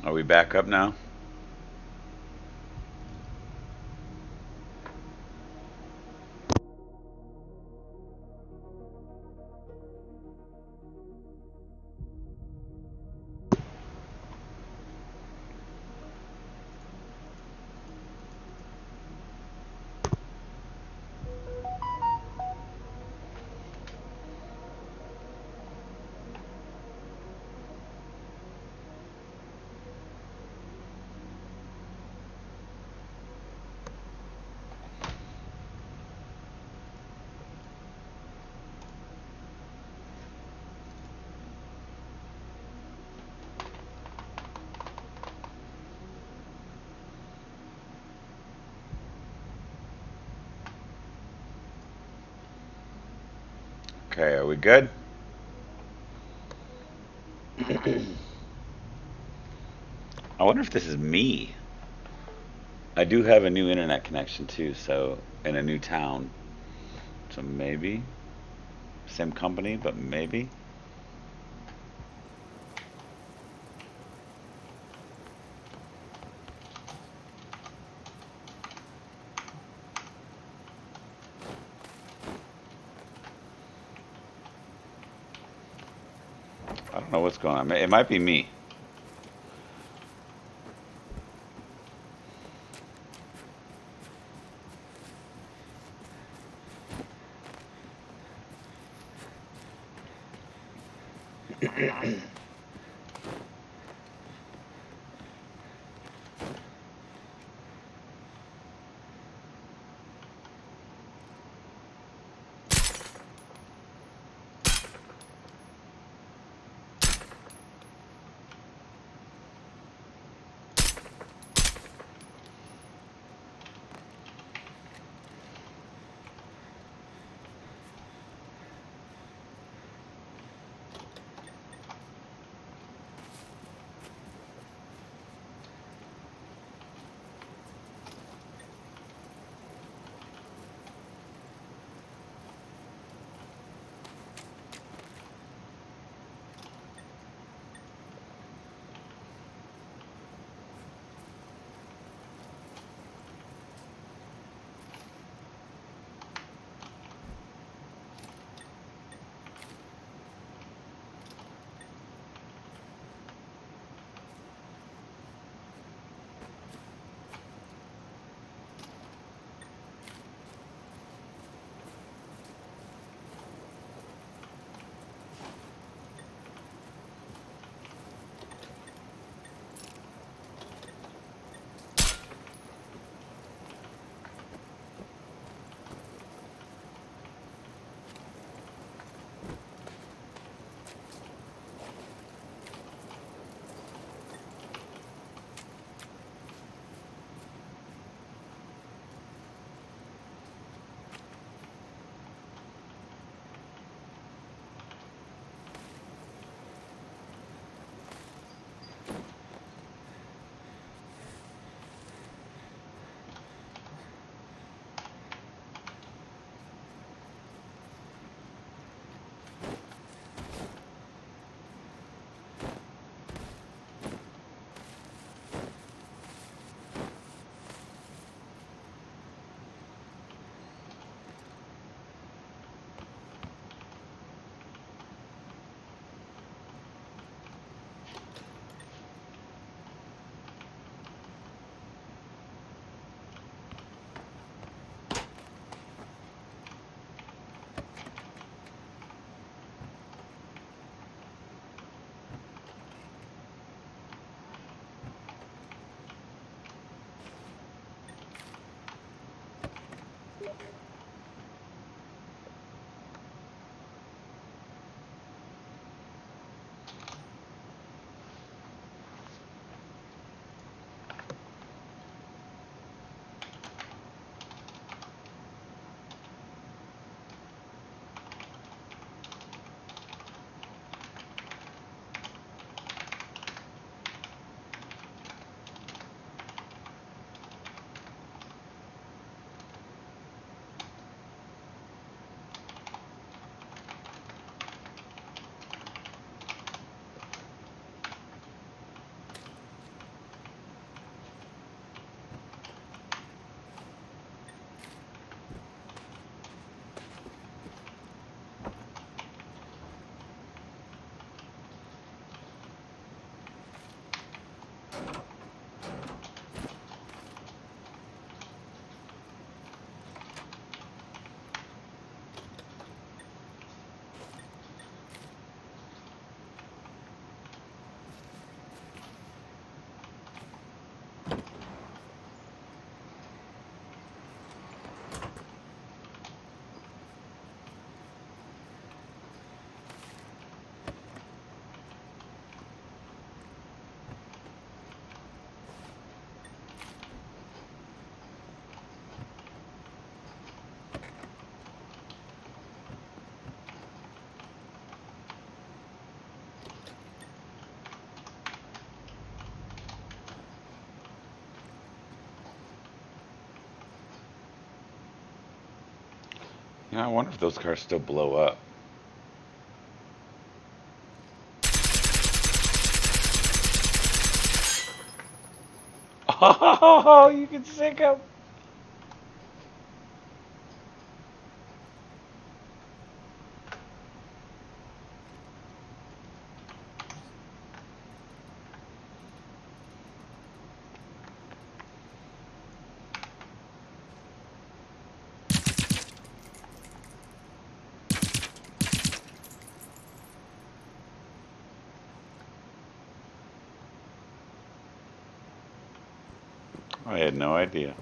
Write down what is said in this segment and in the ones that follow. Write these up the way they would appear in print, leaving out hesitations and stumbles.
Are we back up now? Okay, are we good? I wonder if this is me. I do have a new internet connection too, so in a new town. So maybe same company, but maybe. I don't know what's going on. It might be me. I wonder if those cars still blow up. Oh, you can sink them. I had no idea.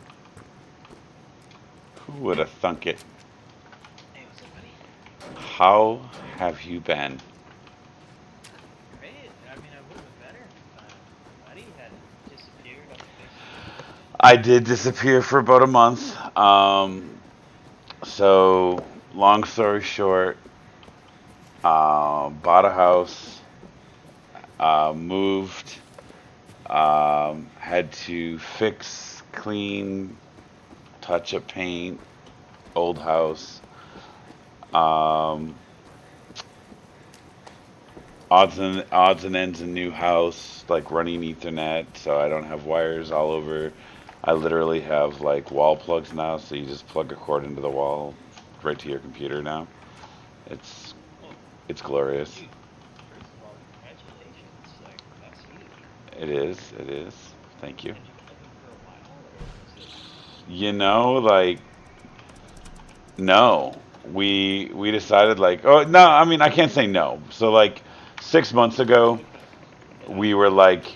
Who would have thunk it? Hey, what's up, buddy? How have you been? Great. I mean, I would have been better if buddy had disappeared off the face of the earth. I did disappear for about a month. So long story short, bought a house, moved, had to fix, clean, touch up paint, old house. Um, odds and ends in new house, like running Ethernet, so I don't have wires all over. I literally have like wall plugs now, so you just plug a cord into the wall, right to your computer now. It's Well, it's glorious. dude, first of all, congratulations. Like, that's huge. It is. It is. Thank you. Had you been looking for a while, or was it? Like no, we decided like oh no, I mean I can't say no. So like 6 months ago, Yeah. we were like,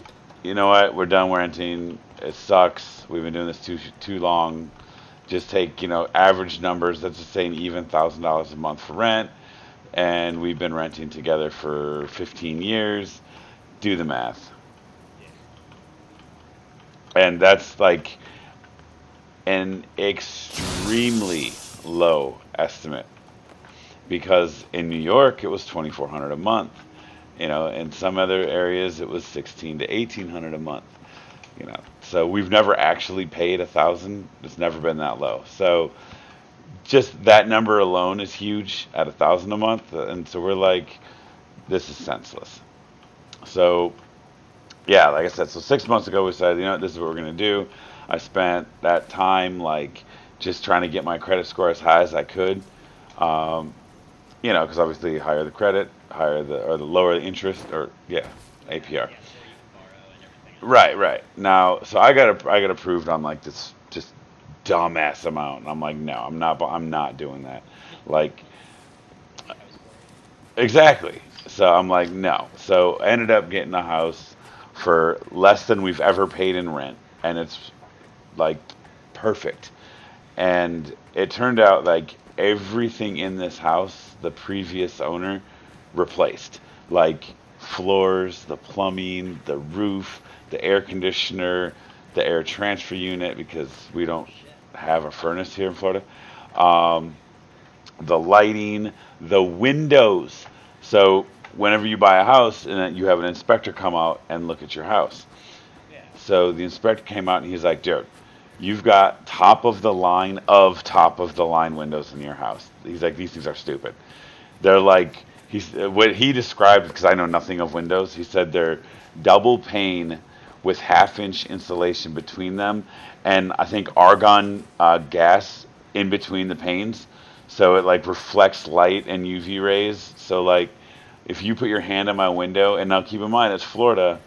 you know what, we're done renting. It sucks. We've been doing this too long. Just take average numbers. Let's just say an even $1,000 a month for rent, and we've been renting together for 15 years. Do the math, Yeah. and that's like an extremely low estimate because in New York it was 2,400 a month. In some other areas it was 16 to 1,800 a month. So we've never actually paid 1,000. It's never been that low. So just that number alone is huge at 1,000 a month, and so we're like, this is senseless. So yeah, like I said, so 6 months ago we said, this is what we're gonna do. I spent that time like just trying to get my credit score as high as I could. Um, because obviously higher the credit, higher the lower the interest, or yeah, APR. Yeah, the more you can borrow and everything else. Right, right. Now, so I got approved on like this just dumbass amount. And I'm like, no, I'm not doing that. Like, I was worried. exactly. So I'm like, no. So I ended up getting a house for less than we've ever paid in rent, and it's like perfect. And it turned out like everything in this house, the previous owner replaced. Like floors, the plumbing, the roof, the air conditioner, the air transfer unit, because we Oh don't shit. have a furnace here in Florida. Um, the lighting, the windows. So whenever you buy a house and then you have an inspector come out and look at your house. Yeah. So the inspector came out and he's like, Jared, you've got top of the line windows in your house. He's like, these things are stupid. They're like, he's what he described, because I know nothing of windows. He said they're double pane with half-inch insulation between them, and I think argon gas in between the panes, so it like reflects light and UV rays. So like, if you put your hand on my window, and now keep in mind it's Florida,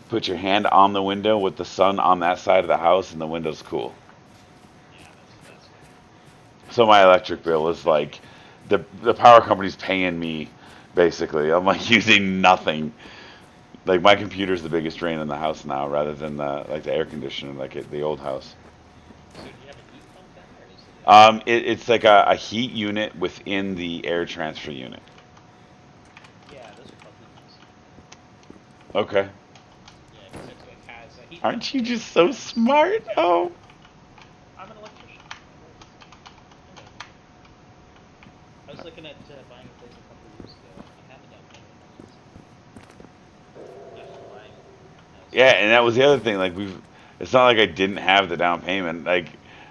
put your hand on the window with the sun on that side of the house, and the window's cool. Yeah, that's good. So my electric bill is like the power company's paying me basically. I'm like using nothing. Like my computer's the biggest drain in the house now, rather than the air conditioner like at the old house. So do you have a heat pump then, or is it It's like a heat unit within the air transfer unit. Yeah, those are called heat pumps. Okay. Yeah, because it like has a heat pump Aren't you that just so has. smart? Yeah, Oh. I'm an electrician. I know. I was looking at buying a place a couple of years ago. I have a down payment on it, after buying it. I was Yeah, like, and that was the other thing. Like it's not like I didn't have the down payment. Like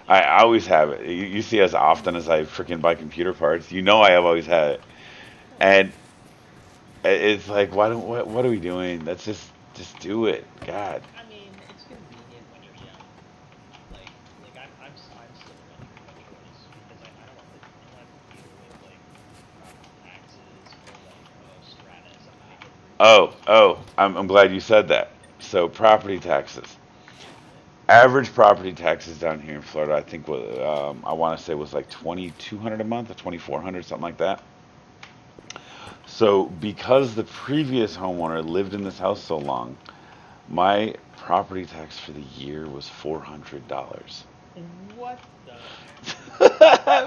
I always have it. You see, as often as I freaking buy computer parts, you know I have always had it. Oh, And it's like, why don't what are we doing? Let's just do it. God. I mean, it's convenient when you're young. I'm still a renter by choice because I don't have to deal with like property taxes or like strata. Something they go through too. I'm glad you said that. So property taxes. Yeah. Average property taxes down here in Florida, I think, I want to say was like 2,200 a month or 2,400, something like that. So because the previous homeowner lived in this house so long, my property tax for the year was $400. What the heck?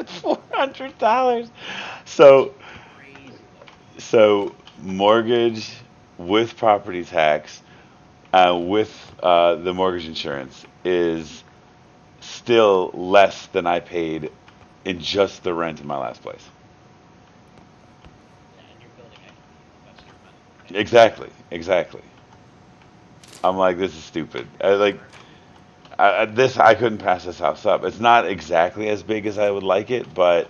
$400. So That's crazy low. so mortgage with property tax with the mortgage insurance is still less than I paid in just the rent in my last place. Yeah, and you're building equity. Like that's your money, right? Exactly, exactly. I'm like, this is stupid. Smart. This, I couldn't pass this house up. It's not exactly as big as I would like it, but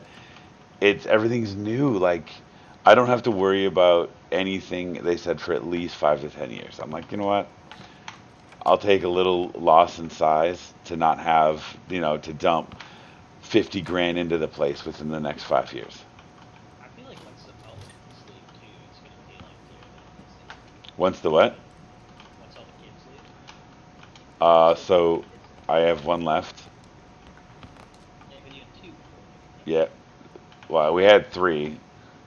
it's everything's new. Like, I don't have to worry about anything they said for at least 5 to 10 years. I'm like, you know what? I'll take a little loss in size to not have, to dump 50 grand into the place within the next 5 years. I feel like once all the kids leave too, it's gonna daylight clear that place anyway. Once the what? Once all the kids leave, you still have So kids in there. I have one left. Yeah, but you had two before moving in. Yeah. Well, we had three.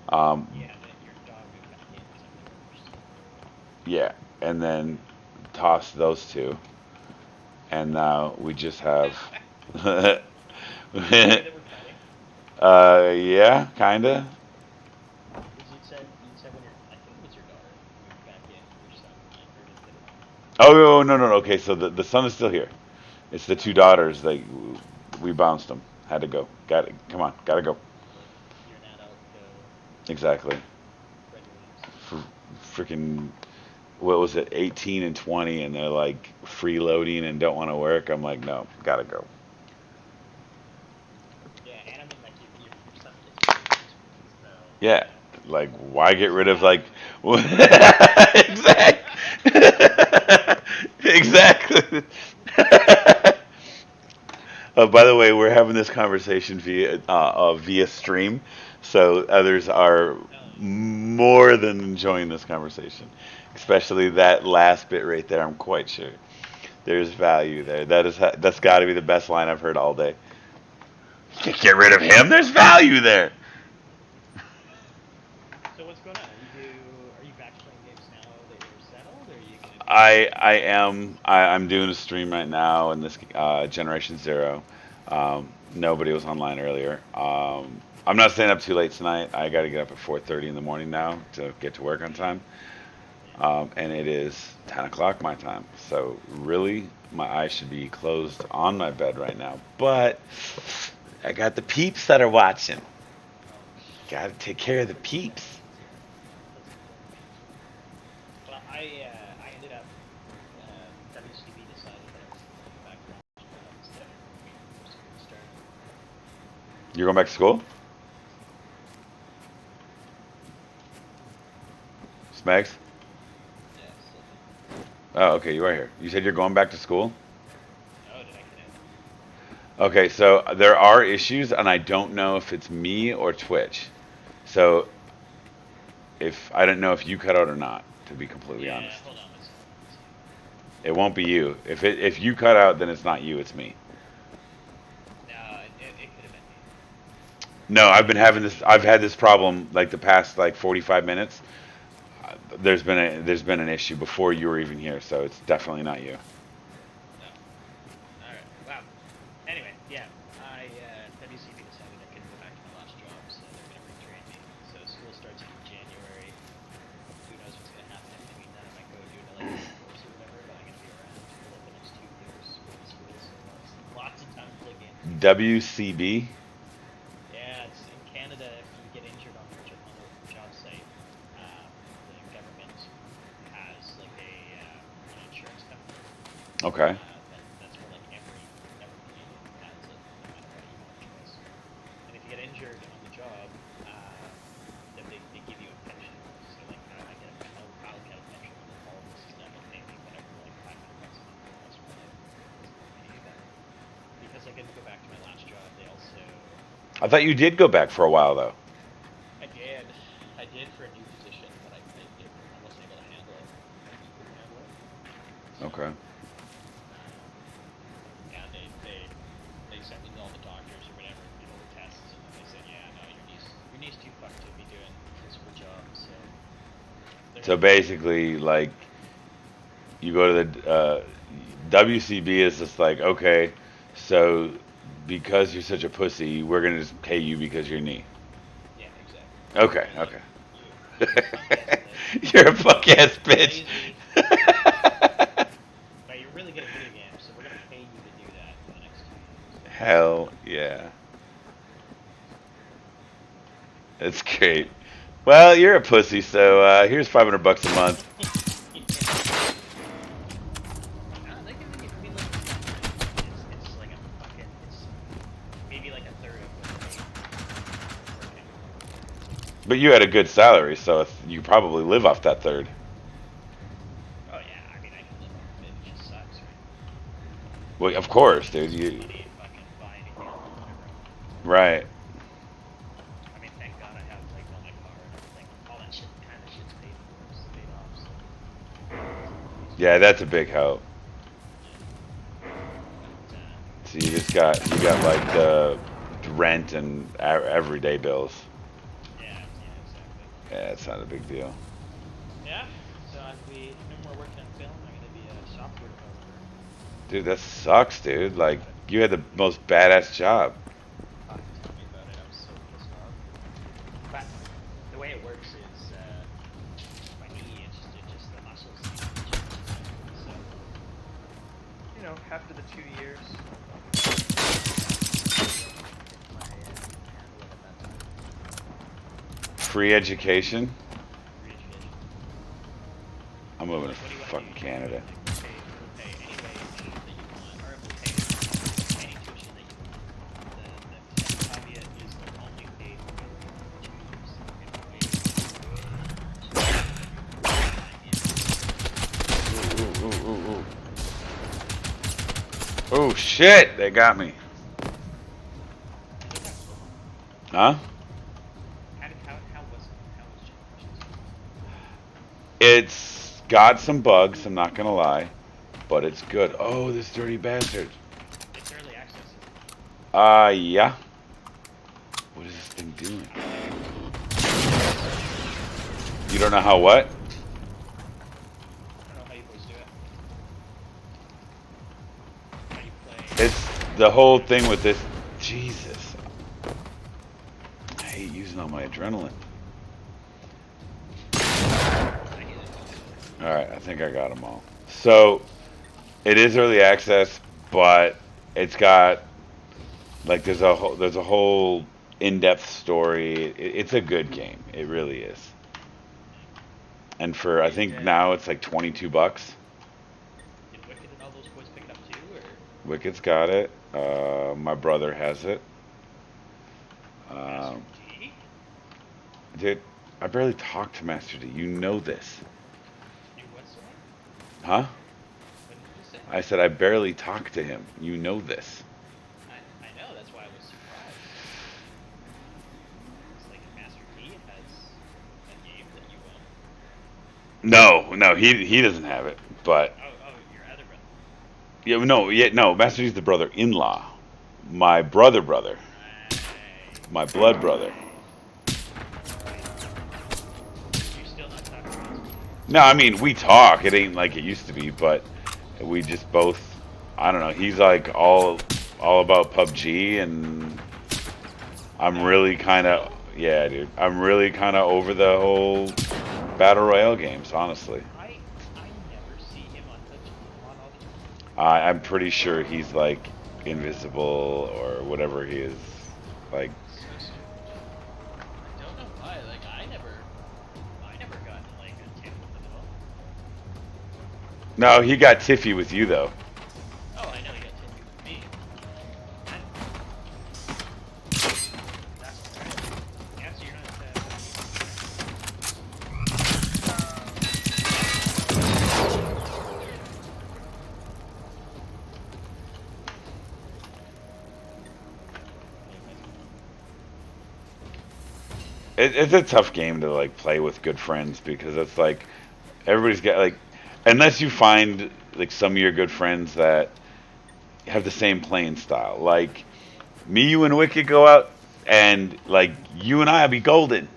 Um, Yeah, but your dog moved back in, so they were still there. yeah. And then toss those two. And now we just have. Did you say they were fighting? Yeah, kinda. Because you said when your I think it was your daughter moved back in, your son like hurt his little one. Oh, no, no, no. Okay, so the son is still here. It's the Oh, two okay. daughters. We bounced them. Had to go. Got it. Come on, gotta go. Like you're an adult, go. Exactly. Fred Williams. For freaking, what was it, 18 and 20, and they're like freeloading and don't want to work. I'm like, no, gotta go. Yeah, and I mean like your son gets privileges with me, so Yeah, yeah, like why get there's rid of like value there. exact exactly. By the way, we're having this conversation via stream, so others are Oh, nice. more than enjoying this conversation, especially that last bit right there. I'm quite sure there's value there. That's got to be the best line I've heard all day. Get rid of him. There's value there. So what's going on? Are you back playing games now that you're settled, or are you gonna do I'm doing a stream right now in this Generation Zero. Nobody was online earlier. I'm not staying up too late tonight. I got to get up at 4:30 in the morning now to get to work on time. yeah? And it is 10 o'clock my time. So really, my eyes should be closed on my bed right now. But I got the peeps that are watching. Oh Got to shoot, take care of the the peeps. Generation Zero. That's important. Well, I ended up WCB decided that I was going to go back to launch jobs before school started. You're going back to school, Smegs? Yeah, still here. Oh, okay, you are here. You said you're going back to school? Oh, did I cut out? Okay, so there are issues, and I don't know if it's me or Twitch. So if I don't know if you cut out or not, to be completely Yeah, honest, hold on one second. Let me see. it won't be you. If you cut out, then it's not you, it's me. No, it could have been me. No, But I've had this problem like the past like 45 minutes. There's been an issue before you were even here, so it's definitely not you. no. All right. Wow. Anyway, yeah, WCB decided I couldn't go back to my last job, so they're gonna retrain me. So school starts in January. Who knows what's gonna happen in the meantime? I might go do another course or whatever, but I'm gonna be around for like the next 2 years going to school, so lots of time to play games. WCB. Yeah, it's in Canada. If you get injured on on the job site, the government has like an insurance company Okay. that's for like every Canadian has it. I couldn't go back to my last job, they also. I thought you did go back for a while though. I did. I did for a new position, but I wasn't able to handle it. I just couldn't handle it. So, Okay. yeah, they sent me to all the doctors or whatever, did all the tests, and they said, yeah, no, your knee's too fucked to be doing physical jobs. So. So basically, like, you go to the WCB is just like, okay, so because you're such a pussy, we're gonna just pay you because your knee. Yeah, exactly. Okay, They're like, okay. you're a punk ass bitch. You're a punk ass You're bitch. lazy, but you're really good at video games, so we're gonna pay you to do that for the next 2 years. Hell yeah. That's great. Well, you're a pussy, so here's $500 a month. They can make it. I mean, like, it's like a fucking. It's maybe like a third of what they working. But you had a good salary, so you probably live off that third. Oh yeah, I mean I can live off of it. It just sucks, right? Well, of course, dude. You You can't fucking buy anything else whenever I want. right. I mean, thank God I have like all my car and everything. All that shit, kind of shit's paid for, it's paid off. So. Yeah, that's a big help. But, So you got like the rent and everyday bills. yeah, exactly. Yeah, it's not a big deal. Yeah. So I'd be no more working on film. I'm gonna be a software developer. Dude, that sucks, dude. Like you had the most badass job. Fuck, tell me about it. I was so pissed off. But the way it works is my knee. It's just the muscles. So after the 2 years, my handle it at that time. Free education. Re-education. I'm moving to Like, what do you want to fucking do? Canada. Like, we'll pay any way that you want, or we'll pay any tuition that you want. The caveat is they'll only pay for 2 years. If you wait 2 years, Ooh. Oh shit! They got me. Huh? How was Generations? It's got some bugs. I'm not gonna lie, but it's good. Oh, this dirty bastard. It's early access. Yeah. What is this thing doing? You don't know how what? I don't know how you boys do it. How you play. It's the whole thing with this. Jesus. I hate using all my adrenaline. Alright, I think I got them all. So, it is early access, but it's got, like, there's a whole in-depth story. It's a good game. It really is. And for, I think now it's like $22. Did Wicked and all those boys pick it up too, or? Wicked's got it. My brother has it. Master G? Dude, I barely talk to Master D. You know this. You what, sorry? Huh? What did you just say? I said I barely talk to him. You know this. I know, that's why I was surprised. It's like if Master G has a game that you own. No, he doesn't have it. But Oh, your other brother. no, Master D's the brother-in-law. My brother, Right. my blood brother. You're still not talking to Master G? No, I mean we talk. It ain't like it used to be, but we just both. I don't know. He's like all about PUBG, and I'm really kind of dude. I'm really kind of over the whole battle royale games, honestly. I never see him on all the I'm pretty sure he's like invisible or whatever he is. Like, So strange. I don't know why. Like I never got like a tip with him at all. no, he got tiffy with you though. Oh, I know he got tippy with me. That's right. Yeah, so you're not. it's a tough game to like play with good friends because it's like everybody's got like unless you find like some of your good friends that have the same playing style. Like me, you, and Wicked go out, and like you and I'll be golden,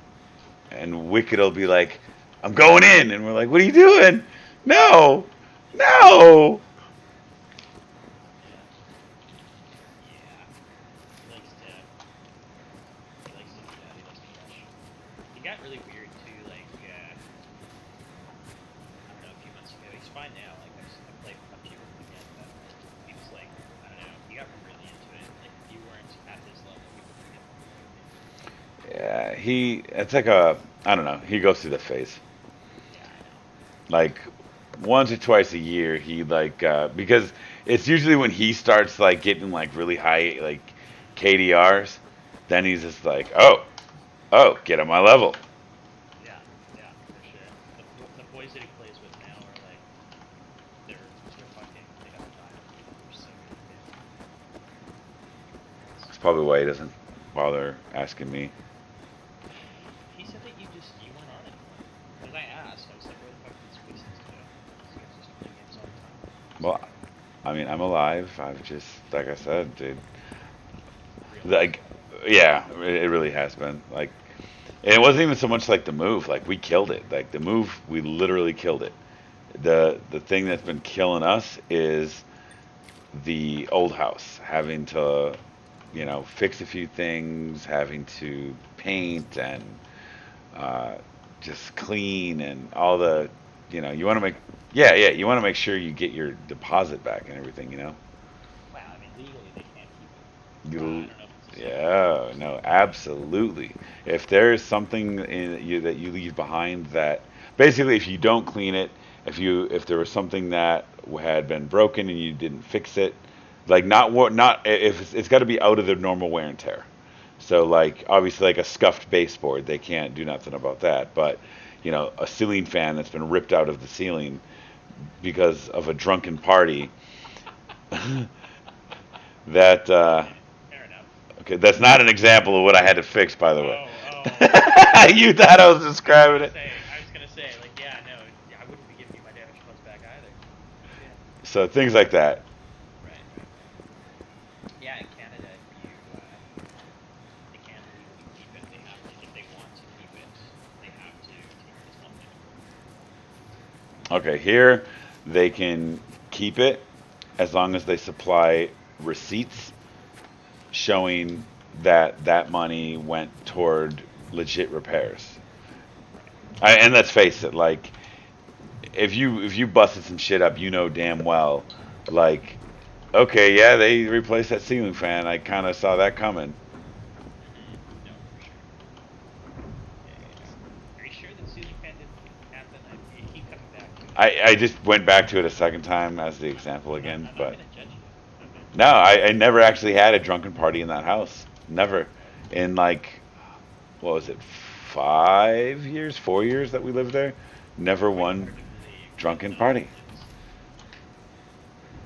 and Wicked will be like, "I'm going in," and we're like, "What are you doing? No, no." Yeah. Yeah. He likes to. He likes to do that. He likes to rush. He got really weird too. Like, I don't know, a few months ago. He's fine now. Like, I played PUBG with him again, but he was like, I don't know. He got really into it. Like, if you weren't at his level, he wouldn't get with you. Yeah, it's like a I don't know. He goes through the phase. Yeah, I know. Like once or twice a year, he like because it's usually when he starts like getting like really high like KDRs, then he's just like, oh, get on my level. Yeah, yeah, for sure. The boys that he plays with now are like, they're fucking. They got dialed. They're so good at the game. That's probably why he doesn't bother asking me. He said that you weren't on anymore. Because I asked, I was like, where the fuck did Spaces go? These guys just play games all the time. He's Well, like, oh, I mean, I'm alive. I've just like I said, dude. real life. Like, yeah, it really has been. Like, and it wasn't even so much like the move. Like we killed it. Like the move, we literally killed it. The thing that's been killing us is the old house, having to, fix a few things, having to paint and uh, just clean and all the, you want to make, yeah, you want to make sure you get your deposit back and everything, Wow, I mean, legally they can't keep it. I You, don't know if it's the same in yeah, Texas. no, absolutely. If there is something in you that you leave behind that, basically, if you don't clean it, if there was something that had been broken and you didn't fix it, like not if it's got to be out of the normal wear and tear. So like obviously like a scuffed baseboard, they can't do nothing about that. But a ceiling fan that's been ripped out of the ceiling because of a drunken party, that Okay, fair enough. okay, that's not an example of what I had to fix, by the way. Oh, okay. You thought I was describing it. I was gonna say, like, yeah, no, yeah, I wouldn't be giving you my damage funds back either. Shit. So things like that. Right, right, right. Yeah, in Canada, they can't legally keep it. They have to, if they want to keep it, they have to take it to something. Okay, here they can keep it as long as they supply receipts showing that that money went toward legit repairs. Right. And let's face it, like if you busted some shit up, you know damn well, like okay, yeah, they replaced that ceiling fan. I kind of saw that coming. No, for sure. Yeah, yeah, yeah. Are you sure that ceiling fan didn't happen? You keep coming back to it. I just went back to it a second time as the example again, I'm not but gonna judge you. I'm not gonna no, judge you. I never actually had a drunken party in that house. Never. Really? In like, what was it, 5 years, 4 years that we lived there? Never Quite one hard to believe that drunken party. it's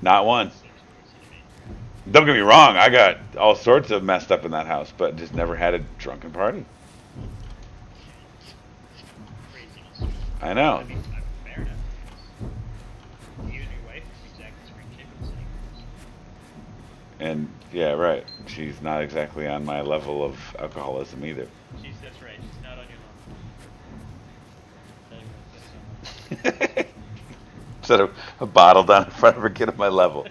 Not one. seems crazy to me. Don't get me wrong, I got all sorts of messed up in that house, but just never had a drunken party. Craziness. I know. I mean, fair enough. You and your wife are exactly spring chickens sitting here. And yeah, right. She's not exactly on my level of alcoholism either. That's right. She's not on your level. I'll tell you what, that's on my level. Set a bottle down in front of her, get on my level.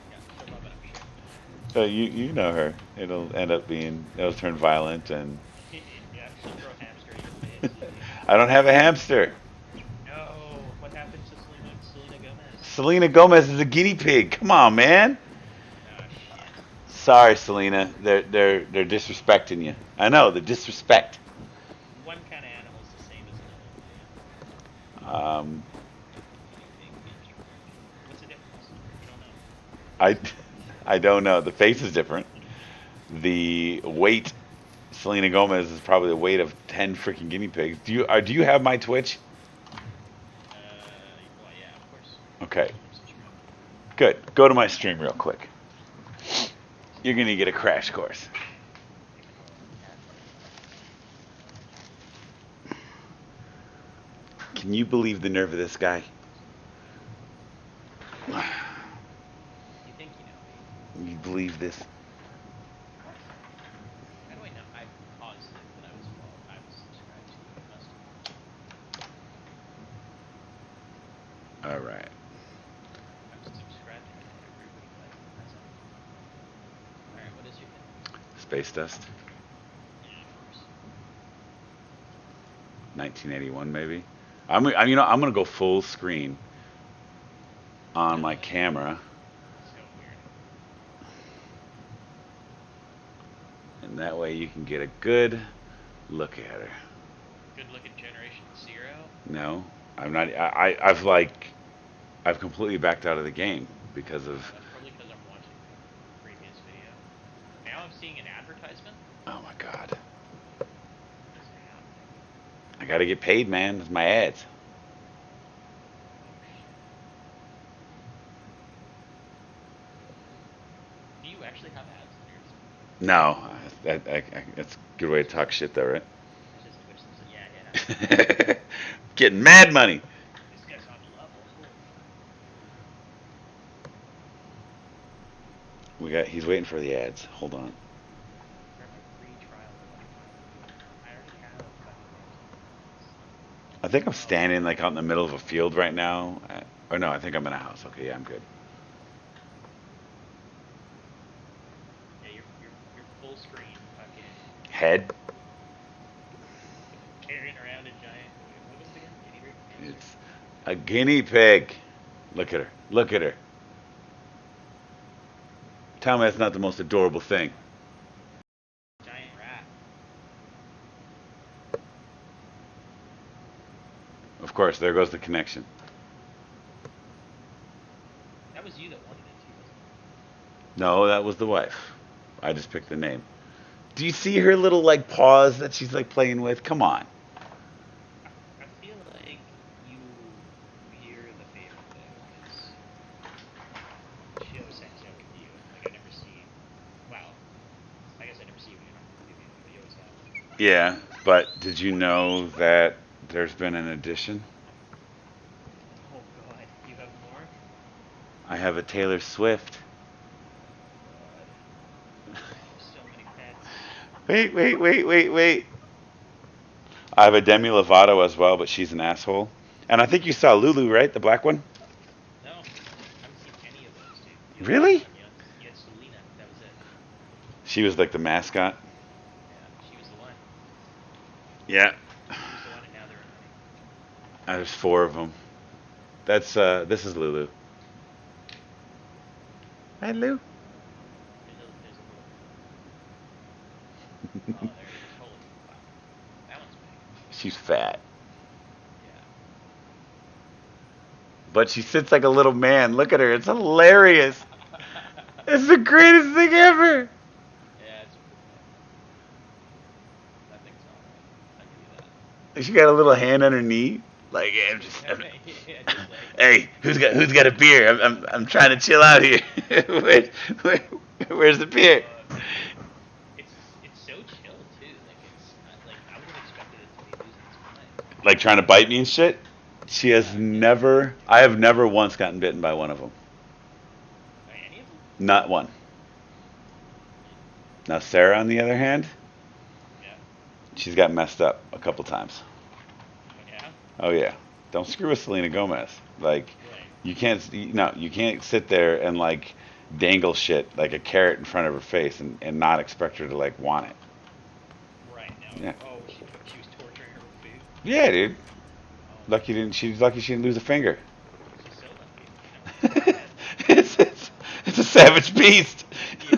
Yeah, she'll love it, I'm sure. You know her. It'll turn violent, and Yeah, she'll throw a hamster at your face. I don't have a hamster. No, what happened to Selena Gomez? Selena Gomez is a guinea pig. Come on, man. Oh shit. Sorry, Selena. They're disrespecting you. I know the disrespect. One kind of animal is the same as another. Um, Guinea pig, hamster, raccoon. What's the difference? You don't know. I I don't know. The face is different. The weight. Selena Gomez is probably the weight of 10 freaking guinea pigs. Do you have my Twitch? Well, yeah, of course. Okay, I'm subscribed. good. Go to my stream real quick. You're gonna get a crash course. Can you believe the nerve of this guy? You think you know me? Can you believe this? What? How do I know? I paused it, but I was subscribed to you. I must have. All right. I'm subscribed to everybody, but that's all. All right, what is your thing? Space Dust, Yeah, of course. 1981 maybe. I'm gonna go full screen on my camera, So weird. and that way you can get a good look at her. Good looking Generation Zero. No, I'm not. I've completely backed out of the game because of. That's probably because I'm watching the previous video. Now I'm seeing an advertisement. Oh my God. What is happening? I gotta get paid, man. It's my ads. Oh shit. Do you actually have ads on yours? No, that's a good way to talk shit, though, right? It's just Twitch. Yeah, yeah. Getting mad money. This guy's on level. Holy fuck. He's waiting for the ads. Hold on. Start my free trial of Wi-Fi. I already have fucking Amazon. I think I'm Oh, standing like out in the middle of a field right now. Or no, I think I'm in a house. Okay, yeah, I'm good. yeah, you're full screen fucking Head. carrying around a giant. Wait, what was it again? Guinea pig? Hamster? It's a guinea pig. Look at her. Look at her. Tell me that's not the most adorable thing. Giant rat. Of course, there goes the connection. That was you that wanted it too, wasn't No, that was the wife. I just picked the name. Do you see her little like paws that she's like playing with? Come on. it? I feel like you're the favorite though, because she always hangs out with you. Like I never see. Well, I guess I never see you when you're not moving, but you always have. Yeah, but did you know that there's been an addition? Oh God, you have more? I have a Taylor Swift. Oh God, I have so many pets. Wait. I have a Demi Lovato as well, but she's an asshole. And I think you saw Lulu, right? The black one? No, I haven't seen any of those, dude. You only had Really? one. You had Selena. That was it. She was like the mascot. Yeah, she was the one. Yeah. She was the one, and now they're annoying. There's four of them. This is Lulu. Hi, Lou. There's a little. Oh, there it is. Holy fuck. That one's big. She's fat. Yeah. But she sits like a little man. Look at her. It's hilarious. It's the greatest thing ever. Yeah, it's a cool pet. That thing's alright. I'll give you that. She got a little hand on her knee. Like, yeah, Yeah, just like. hey, who's got a beer? I'm trying to chill out here. Where, where's the beer? It's so chill too. Like like I would have expected it to be losing its mind. Like trying to bite me and shit. She has Yeah. never. I have never once gotten bitten by one of them. By any of them? Not one. Hmm. Now Sarah, on the other hand, Yeah. she's got messed up a couple times. Oh yeah. Oh yeah, don't screw with Selena Gomez. Like, Right. you can't sit there and like dangle shit like a carrot in front of her face and not expect her to like want it. Right. No. Yeah. Oh, she was torturing her with food. Yeah, dude. Oh my Lucky didn't. God. She's lucky she didn't lose a finger. She's so lucky. You know, it's bad. It's a savage beast. Yeah.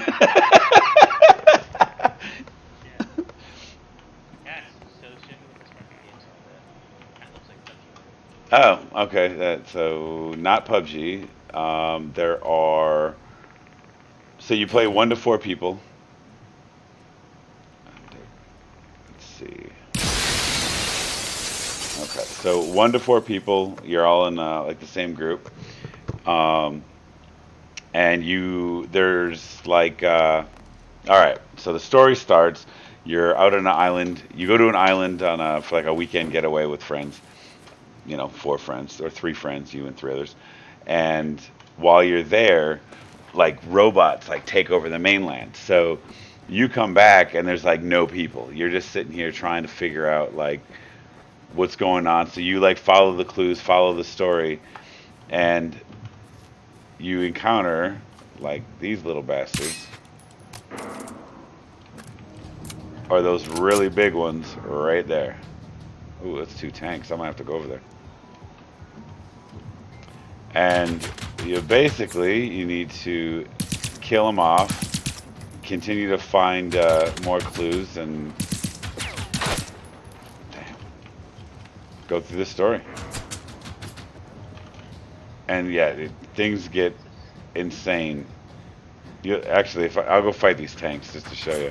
Shit. Yeah. So show me what this fucking game's all about. That looks like PUBG. Oh, okay. So not PUBG. There are. So you play 1 to 4 people. Let's see. Okay, so 1 to 4 people. You're all in like the same group. Um, and there's like all right, so the story starts. You're out on an island. You go to an island for like a weekend getaway with friends, 4 friends or 3 friends, you and 3 others, and while you're there, like robots like take over the mainland. So you come back and there's like no people. You're just sitting here trying to figure out like what's going on. So you like follow the clues, follow the story, and you encounter like these little bastards or those really big ones right there. Ooh, that's 2 tanks. I might have to go over there. And you need to kill them off, continue to find more clues, and damn, go through the story. And yeah, things get insane. Actually, I'll go fight these tanks just to show you.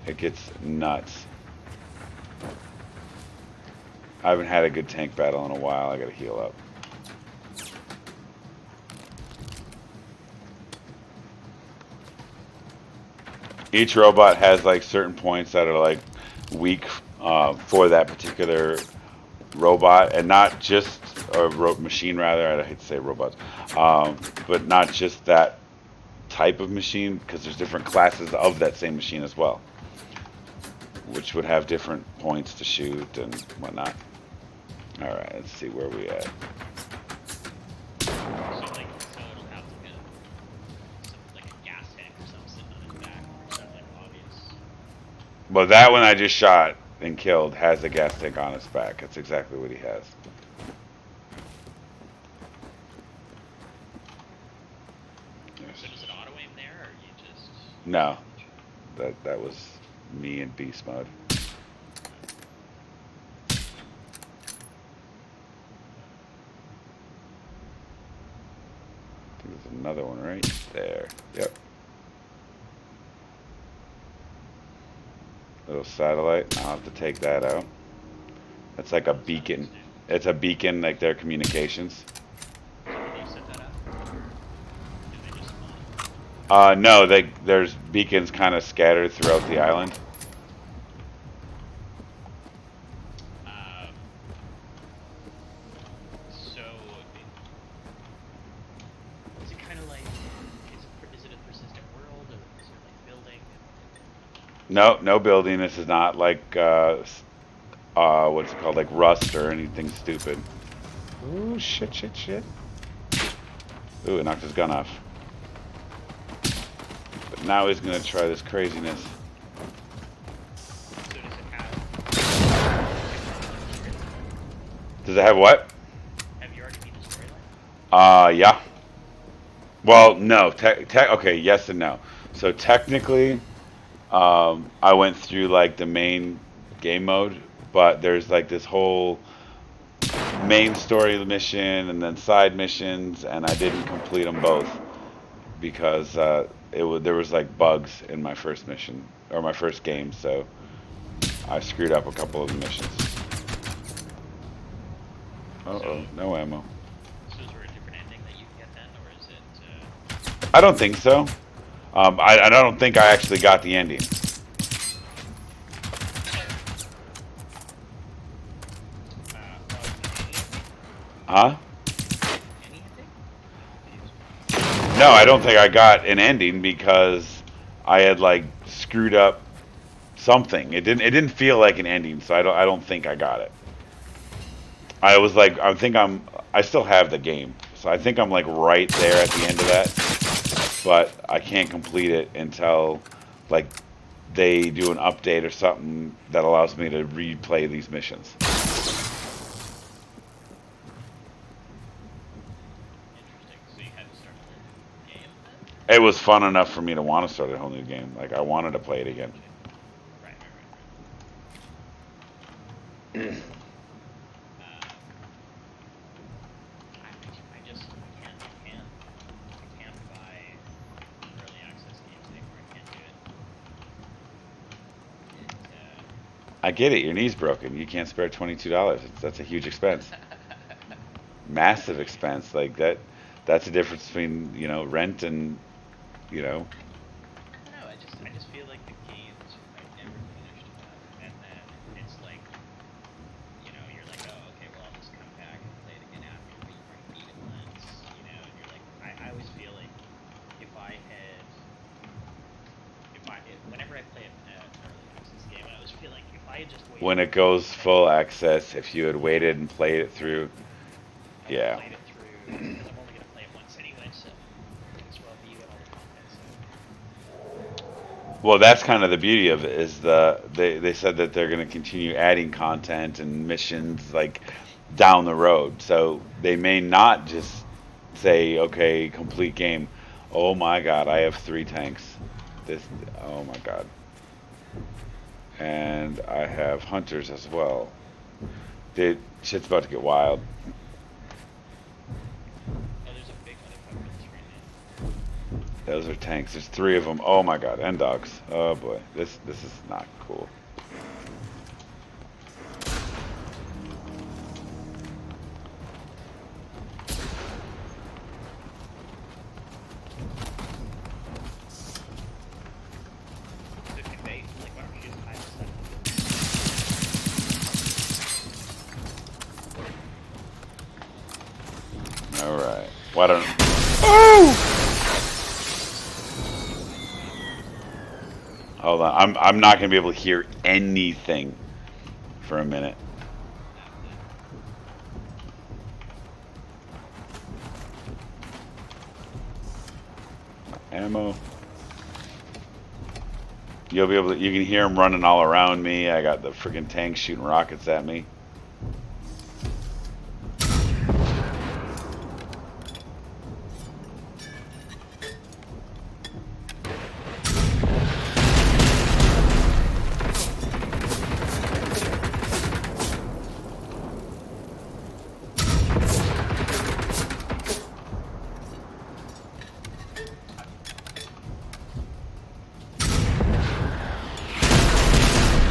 It gets nuts. I haven't had a good tank battle in a while. I gotta heal up. Each robot has like certain points that are like weak for that particular robot, and not just or machine rather. I hate to say robots, but not just that type of machine, because there's different classes of that same machine as well, which would have different points to shoot and whatnot. All right, let's see where we at. So it'll have like a gas tank or something sitting on his back, or something like obvious. Well, that one I just shot and killed has a gas tank on his back. That's exactly what he has. So does it auto aim there, or you just? No, that was me in beast mode. There's another one right there. Yep. Little satellite. I'll have to take that out. That's like a beacon. It's a beacon, like their communications. So did you set that up, or did they just spawn? No, there's beacons kind of scattered throughout the island. Um, so is it kind of like is it a persistent world, or is it like building? No, no building. This is not like what's it called, like Rust or anything stupid. Ooh, shit, shit, shit. Ooh, it knocked his gun off. But now he's gonna try this craziness. So does it have? Does it have what? Have you already beat the storyline? Yeah. Well, no. Okay, yes and no. So technically, I went through like the main game mode, but there's like this whole main story mission and then side missions, and I didn't complete them both because there was like bugs in my first mission or my first game, so I screwed up a couple of the missions. Uh-oh, no ammo. So is there a different ending that you can get then, or is it? I don't think so. I don't think I actually got the ending. Huh? No, I don't think I got an ending because I had like screwed up something. It didn't feel like an ending, so I don't think I got it. I was like I still have the game. So I think I'm like right there at the end of that. But I can't complete it until like they do an update or something that allows me to replay these missions. Interesting. So you had to start a whole game It was fun enough for me to want to start a whole new game. Like I wanted to play it again. then? Right. I can't buy early access games anymore. I can't do it. I get it. Your knee's broken. You can't spare $22. That's a huge expense. Massive expense. Like that. That's the difference between rent and you know. I don't know. I just feel like the games I never finished enough, and then it's like, you're like, had just waited. when it goes full access, if you had waited and played it through, I yeah. played it through because I'm only gonna play it once anyway, so might as well be get all the content. So Well, that's kind of the beauty of it is they said that they're going to continue adding content and missions like down the road. So they may not just say, okay, complete game. Oh my God, I have 3 tanks. This, oh my God, and I have hunters as well. Shit's about to get wild. oh, there's a big one if I run this right Those are tanks. There's 3 of them. Oh my God, and dogs. Oh boy, this is not cool. now. So can they like why don't we just hide stuff? All right. Why don't? Oh! Hold on. I'm not gonna be able to hear anything for a minute. Ammo. You'll be able to. You can hear them running all around me. I got the freaking tanks shooting rockets at me.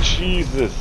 Jesus.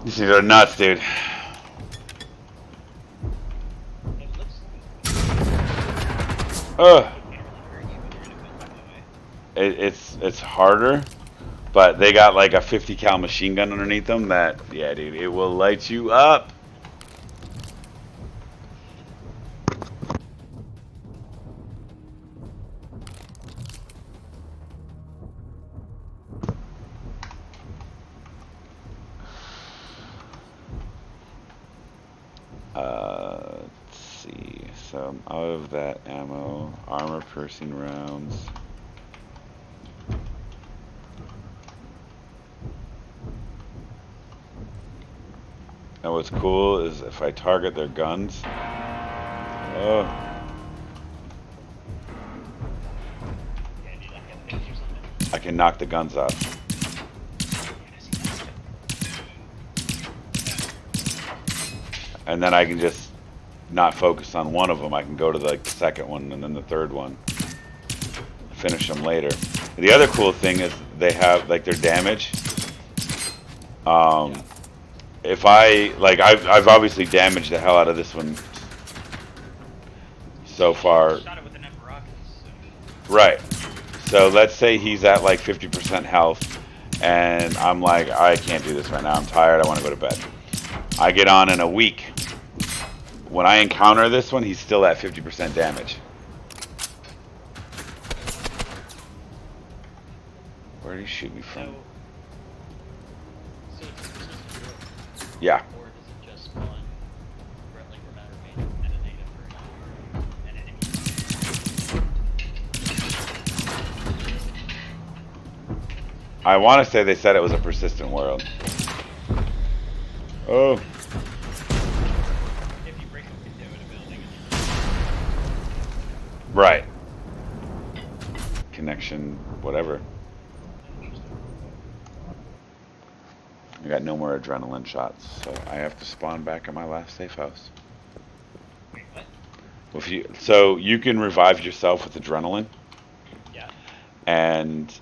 These things are nuts, dude. It looks Ugh. like it can't really hurt you, but they're gonna come back that way. It's harder, but they got like a 50 cal machine gun underneath them. That yeah, dude, it will light you up. Let's see. So I'm out of that ammo, armor piercing rounds. And what's cool is if I target their guns, oh, Yeah, dude, I can finish or something. I can knock the guns off. Yeah, I see that. And then I can just not focus on one of them. I can go to the second one and then the third one. Finish them later. The other cool thing is they have like their damage. If I like, I've obviously damaged the hell out of this one so far. Shot it with enough rockets. So. Right. So let's say he's at like 50% health, and I'm like, I can't do this right now. I'm tired. I want to go to bed. I get on in a week. When I encounter this one, he's still at 50% damage. Where did he shoot me from? So it's supposed to work. Yeah. Or does it just spawn like no matter metadata for an enemy? I want to say they said it was a persistent world. Oh. If you break a window in a building Right. Connection, whatever. Interesting. I got no more adrenaline shots, so I have to spawn back at my last safe house. Wait, what? So you can revive yourself with adrenaline, Yeah. and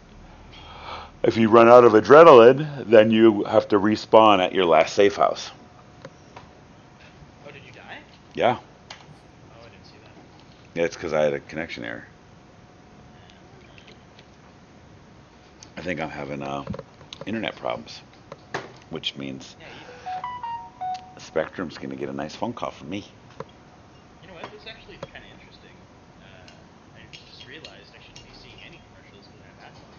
if you run out of adrenaline, then you have to respawn at your last safe house. Oh, did you die? Yeah, Oh, I didn't see that. yeah, it's because I had a connection error. Ah. I think I'm having internet problems, which means Yeah, Spectrum's going to get a nice phone call from me. you know what? This actually is kind of interesting. I just realized I shouldn't be seeing any commercials because I have ads on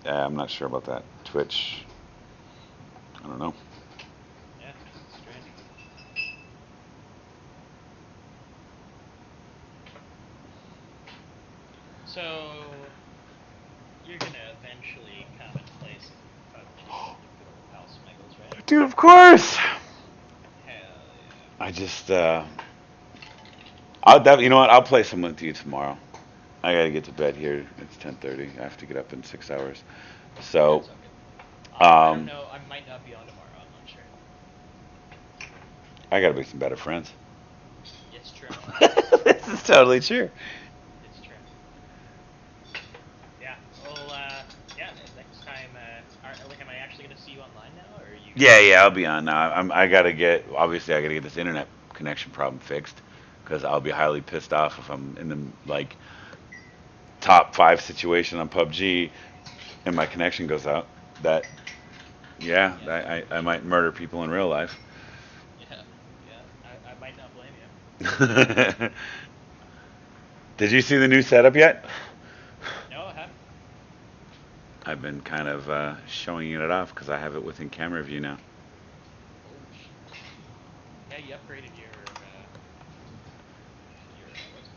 I'm not sure about that. Twitch, I don't know. Yeah, it's strange. So you're gonna eventually come and play some PUBG with the good old pal Smiggles, right? Dude, of course. Hell yeah. I just, you know what? I'll play some with you tomorrow. I gotta get to bed here. It's 10:30. I have to get up in 6 hours. So, That's all good. I don't um, know. I might not be on tomorrow. I'm not sure. I gotta make some better friends. It's true. This is totally true. It's true. Yeah. Well, yeah. Next time, like, am I actually gonna see you online now, or are you Yeah, gonna? yeah, I'll be on now. I gotta get, obviously, I gotta get this internet connection problem fixed because I'll be highly pissed off if I'm in the like top five situation on PUBG and my connection goes out. That, yeah, Yeah. I might murder people in real life. Yeah. Yeah. I might not blame you. Did you see the new setup yet? No, I haven't. I've been kind of showing it off because I have it within camera view now. Oh shit. Yeah, you upgraded your what's it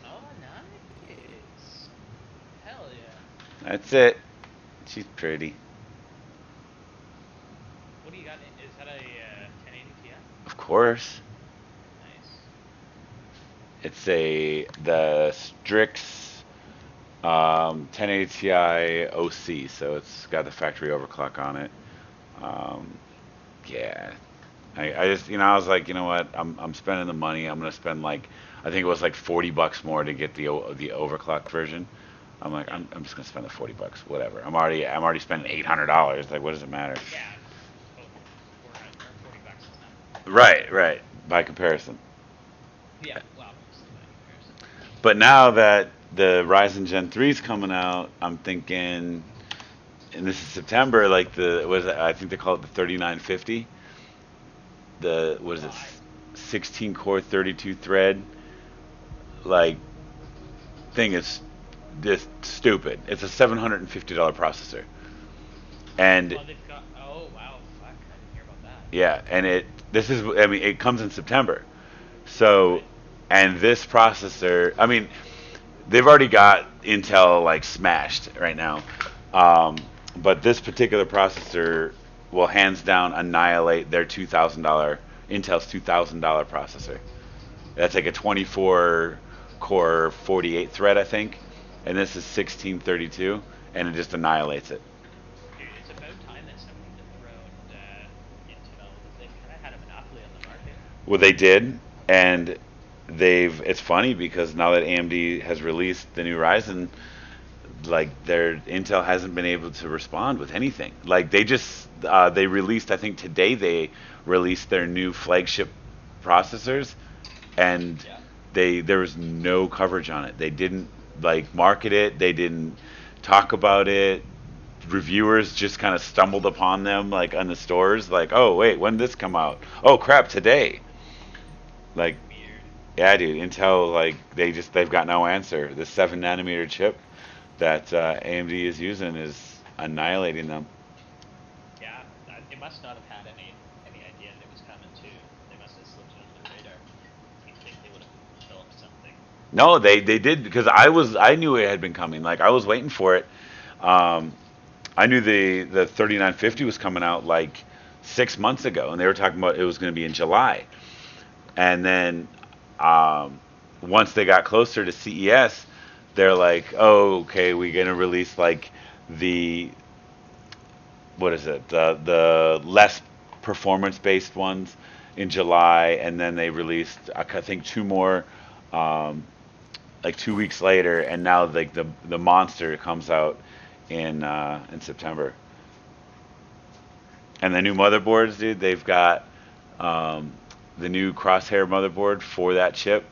called? Oh, nice. Hell yeah. That's it. She's pretty. What do you got? Is that a 1080 Ti? Of course. Nice. It's the Strix 1080 Ti OC, so it's got the factory overclock on it. Um, yeah, I just I was like, you know what? I'm spending the money. I'm gonna spend like I think it was like $40 more to get the overclock version. I'm like, Yeah. I'm just gonna spend the $40. Whatever. I'm already spending $800. Like, what does it matter? Yeah. Totally. 400 or $40 is nothing. Right, right. By comparison. Yeah. Well, obviously by comparison. But now that the Ryzen Gen 3 is coming out, I'm thinking, and this is September, like I think they call it the 3950. The, what is it, Why? 16 core, 32 thread, like, thing is just stupid. It's a $750 processor. And Oh, they've got. Oh wow. Fuck. I didn't hear about that. yeah, and I mean, it comes in September. So, Right. and this processor, I mean, they've already got Intel like smashed right now. Um, but this particular processor will hands down annihilate their $2,000 Intel's $2,000 processor. That's like a 24 core 48 thread, I think, and this is 1632, and it just annihilates it. Dude, it's about time that someone dethroned Intel because they've kind of had a monopoly on the market. Well, they did, and it's funny because now that AMD has released the new Ryzen, like their Intel hasn't been able to respond with anything. Like they released, I think today they released their new flagship processors, and Yeah. there was no coverage on it. They didn't like market it. They didn't talk about it. Reviewers just kind of stumbled upon them like on the stores, like, oh wait, when did this come out? Oh crap, today. Like, Weird. yeah, dude, Intel, like they've got no answer. The 7 nanometer chip that AMD is using is annihilating them. Yeah. They must not have had any idea that it was coming too. They must have slipped it under the radar. You'd think they would have developed something. No, they did because I knew it had been coming. Like I was waiting for it. Um, I knew the 3950 was coming out like 6 months ago, and they were talking about it was going to be in July. And then once they got closer to CES, they're like, oh, okay, we're gonna release like the what is it? The less performance based ones in July, and then they released I think two more um, like 2 weeks later, and now like the monster comes out in September. And the new motherboards, dude, they've got um, the new Crosshair motherboard for that chip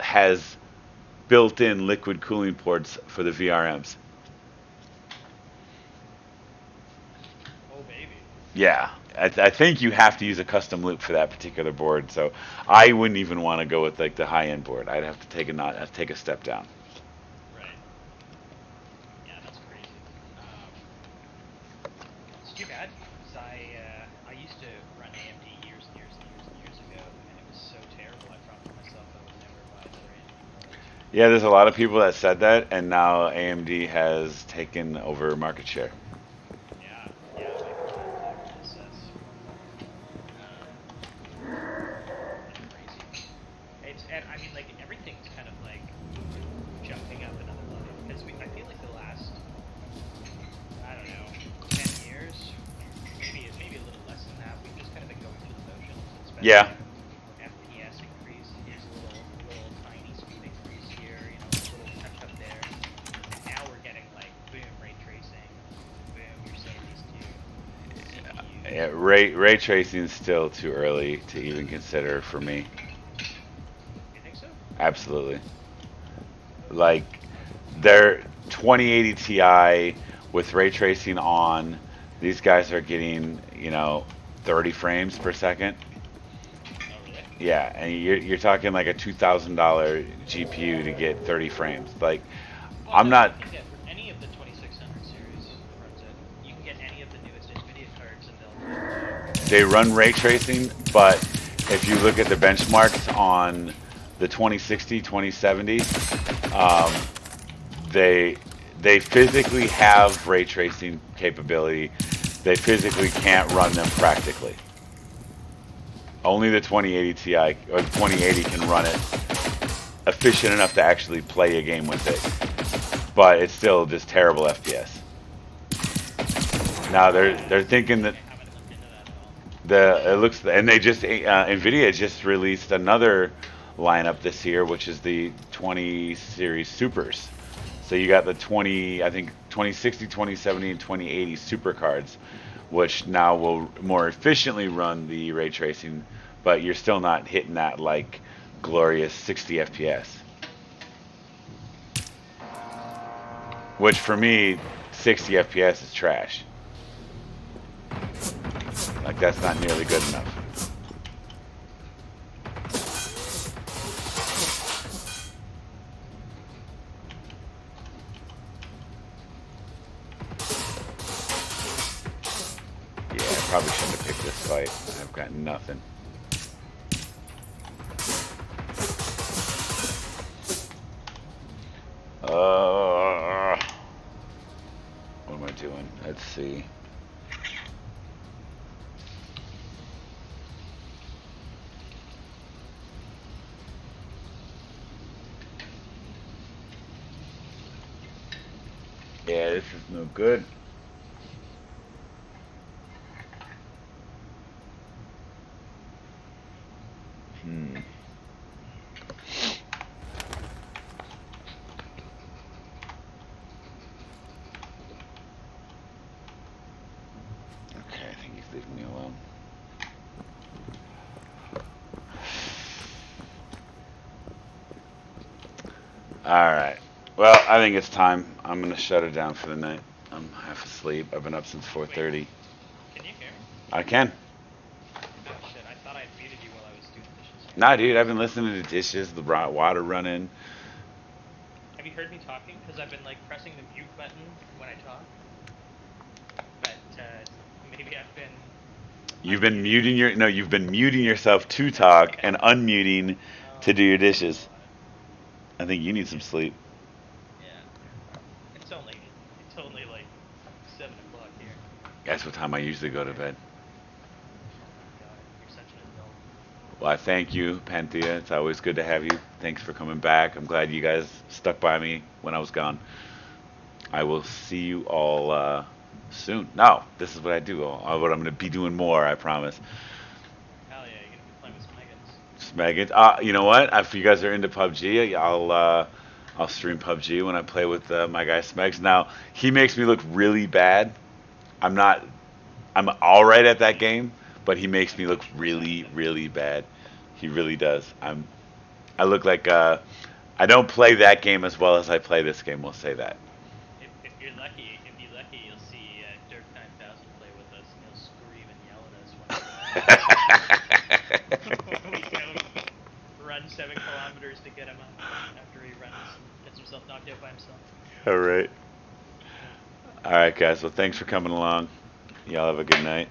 has built-in liquid cooling ports for the VRMs. Oh baby. Yeah, I think you have to use a custom loop for that particular board. So I wouldn't even want to go with like the high end board. I'd have to take a not have to take a step down. Right. Yeah, that's crazy. It's too bad because I used to run AMD years and years and years and years ago, and it was so terrible. I promised myself I would never buy another AMD board. Yeah, there's a lot of people that said that, and now AMD has taken over market share. Yeah, yeah, wait for that to reassess. That's crazy. It's and I mean like everything's kind of like jumping up another level because I feel like the last I don't know 10 years, maybe a little less than that. We've just kind of been going through the motions. It's been Yeah, like FPS increase, here's a little tiny speed increase here, little touch up there, and now we're getting like boom ray tracing, boom you're seeing these two yeah, CPUs. ray tracing is still too early to even consider for me. You think so? Absolutely. Like their 2080 Ti with ray tracing on, these guys are getting 30 frames per second. Oh really? Yeah, and you're talking like a $2,000 GPU to get 30 frames. Like Well, I'm no, you not. can get any of the 2600 series runs it. You can get any of the newest NVIDIA cards and they'll run They run ray tracing, but if you look at the benchmarks on the 2060, 2070, um, they they physically have ray tracing capability. They physically can't run them practically. Only the 2080 Ti or the 2080 can run it efficient enough to actually play a game with it. But it's still just terrible FPS. Now they're thinking that I haven't looked into that at all. the it looks and they just Nvidia just released another lineup this year, which is the 20 series supers. So you got the 20, I think 2060, 2070, and 2080 super cards, which now will more efficiently run the ray tracing, but you're still not hitting that like glorious 60 FPS. Which for me, 60 FPS is trash. Like that's not nearly good enough. Yeah, I probably shouldn't have picked this fight. I've got nothing. Uh, what am I doing? Let's see. Yeah, this is no good. Hmm. Okay, I think he's leaving me alone. All right. Well, I think it's time. I'm gonna shut it down for the night. I'm half asleep. I've been up since Wait, 4:30. can you hear me? I can. Oh shit, I thought I'd muted you while I was doing the dishes. Sorry. Nah, dude. I've been listening to dishes, the water running. Have you heard me talking? Because I've been like pressing the mute button when I talk, but maybe I've been You've been unmuting. muting your no. You've been muting yourself to talk and unmuting to Oh do your my dishes. god. I think you need some Yeah. sleep. Yeah. It's only like 7 o'clock here. That's what time I usually go to bed. Oh my god, you're such an adult. Well, I thank you, Panthea. It's always good to have you. Thanks for coming back. I'm glad you guys stuck by me when I was gone. I will see you all soon. No, this is what I do. What I'm going to be doing more, I promise. Hell yeah, you're gonna be playing with Smeggins. Smeggins. You know what? If you guys are into PUBG, I'll stream PUBG when I play with my guy Smegs. Now he makes me look really bad. I'm not. I'm all right at that game, but he makes I me look coach you for really, Saturday. really bad. He really does. I look like I don't play that game as well as I play this game. We'll say that. If you're lucky, you'll see Dirk 9000 play with us, and he'll scream and yell at us when we go run 7 kilometers to get him up after he runs and gets himself knocked out by himself. All right. All right, guys. Well, thanks for coming along. Y'all have a good night.